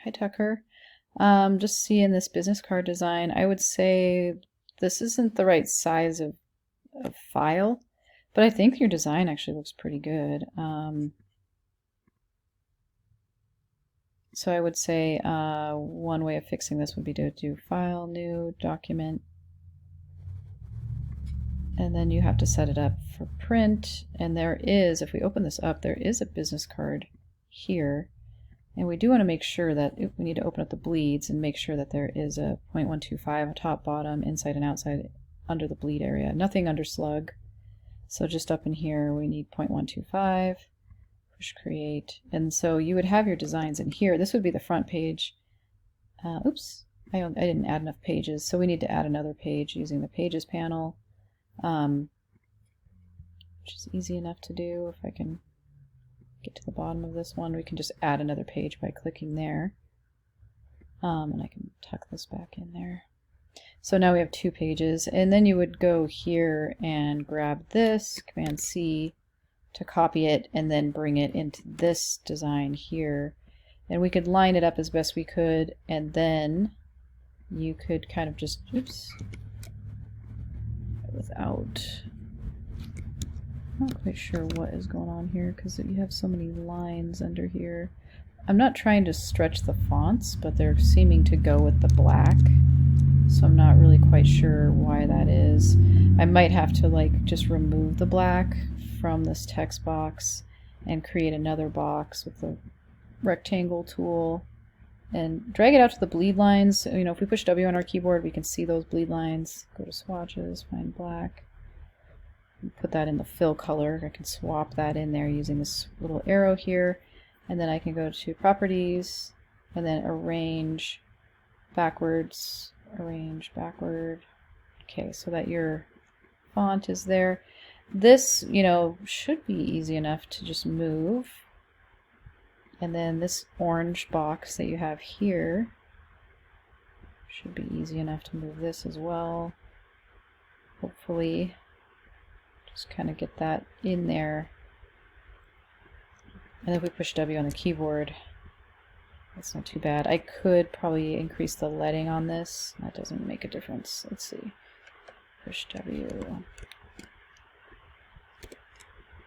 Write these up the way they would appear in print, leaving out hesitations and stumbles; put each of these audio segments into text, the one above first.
Hi, Tucker. Just seeing this business card design, I would say this isn't the right size of file, but I think your design actually looks pretty good. So I would say one way of fixing this would be to do File, New, Document, and then you have to set it up for print. And there is, if we open this up, there is a business card here. And we do want to make sure that we need to open up the bleeds and make sure that there is a 0.125 top, bottom, inside and outside under the bleed area. Nothing under slug. So just up in here we need 0.125. Push create. And so you would have your designs in here. This would be the front page. Oops, I didn't add enough pages. So we need to add another page using the pages panel, which is easy enough to do. If I can get to the bottom of this one, we can just add another page by clicking there. And I can tuck this back in there. So now we have 2 pages, and then you would go here and grab this, Command C, to copy it and then bring it into this design here. And we could line it up as best we could, and then you could kind of just, oops, without, I'm not quite sure what is going on here because you have so many lines under here. I'm not trying to stretch the fonts, but they're seeming to go with the black. So I'm not really quite sure why that is. I might have to like just remove the black from this text box and create another box with the rectangle tool and drag it out to the bleed lines. You know, if we push W on our keyboard, we can see those bleed lines. Go to swatches, find black. Put that in the fill color. I can swap that in there using this little arrow here, and then I can go to properties and then arrange backwards, arrange backward. Okay, so that your font is there. This, you know, should be easy enough to just move. And then this orange box that you have here should be easy enough to move this as well. Hopefully. Just kind of get that in there. And if we push W on the keyboard, that's not too bad. I could probably increase the leading on this. That doesn't make a difference. Let's see. Push W.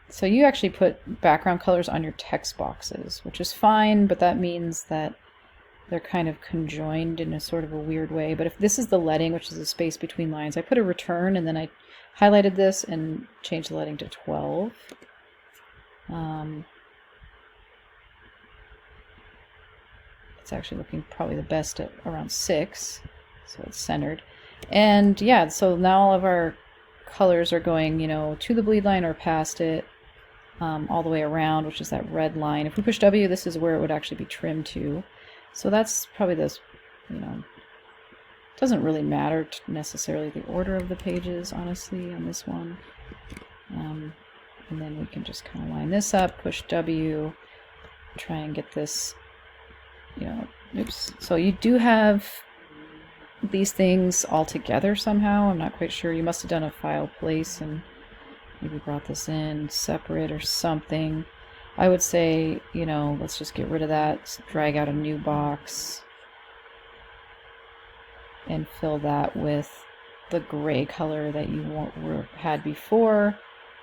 So you actually put background colors on your text boxes, which is fine, but that means that they're kind of conjoined in a sort of a weird way. But if this is the leading, which is the space between lines, I put a return and then I highlighted this and changed the leading to 12. It's actually looking probably the best at around 6, so it's centered. And yeah, so now all of our colors are going, you know, to the bleed line or past it, all the way around, which is that red line. If we push W, this is where it would actually be trimmed to. So that's probably this, you know, doesn't really matter necessarily the order of the pages, honestly, on this one. And then we can just kind of line this up, push W, try and get this, you know, oops. So you do have these things all together somehow. I'm not quite sure. You must have done a file place and maybe brought this in separate or something. I would say, you know, let's just get rid of that, drag out a new box, and fill that with the gray color that you had before.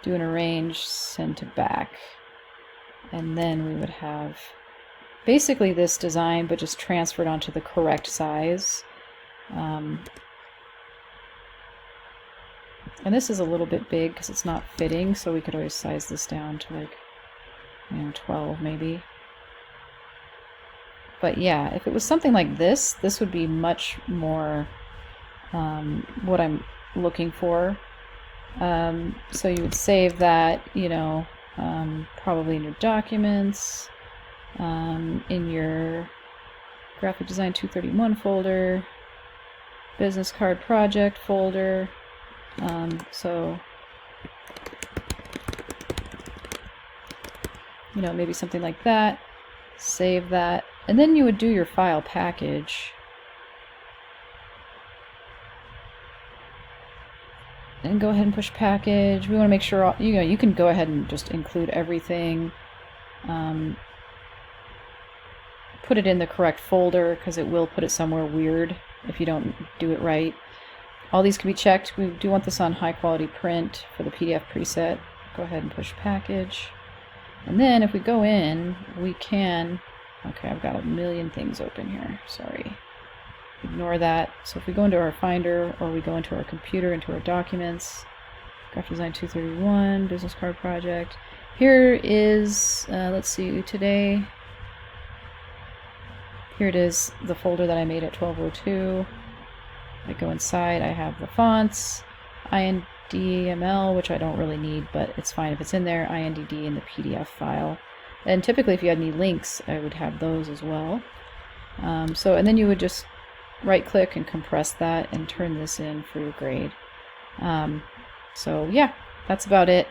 Do an arrange, send to back. And then we would have basically this design, but just transferred onto the correct size. And this is a little bit big because it's not fitting, so we could always size this down to like, you know, 12 maybe. But yeah, if it was something like this, this would be much more what I'm looking for. So you would save that, you know, probably in your documents, in your graphic design 231 folder, business card project folder. So, you know, maybe something like that. Save that. And then you would do your file package. And go ahead and push package. We want to make sure, you know, you can go ahead and just include everything. put it in the correct folder, because it will put it somewhere weird if you don't do it right. All these can be checked. We do want this on high quality print for the PDF preset. Go ahead and push package. And then if we go in, we can, okay, I've got a million things open here, sorry. Ignore that. So if we go into our Finder, or we go into our computer, into our documents, Graphic Design 231, business card project. Here is, let's see, today, here it is, the folder that I made at 1202. I go inside, I have the fonts, INDML, which I don't really need, but it's fine if it's in there, INDD in the PDF file. And typically if you had any links, I would have those as well. And then you would just right click and compress that and turn this in for your grade. So yeah, that's about it.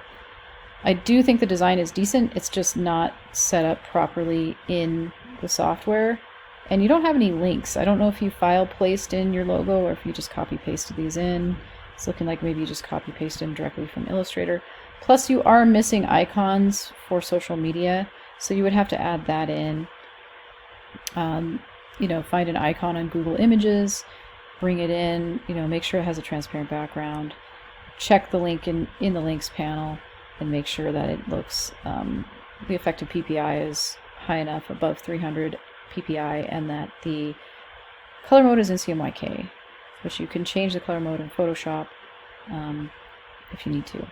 I do think the design is decent, it's just not set up properly in the software. And you don't have any links. I don't know if you file placed in your logo or if you just copy pasted these in. It's looking like maybe you just copy paste them directly from Illustrator. Plus you are missing icons for social media, so you would have to add that in. You know, find an icon on Google Images, bring it in, you know, make sure it has a transparent background, check the link in the links panel, and make sure that it looks, the effective PPI is high enough, above 300 PPI, and that the color mode is in CMYK, which you can change the color mode in Photoshop if you need to.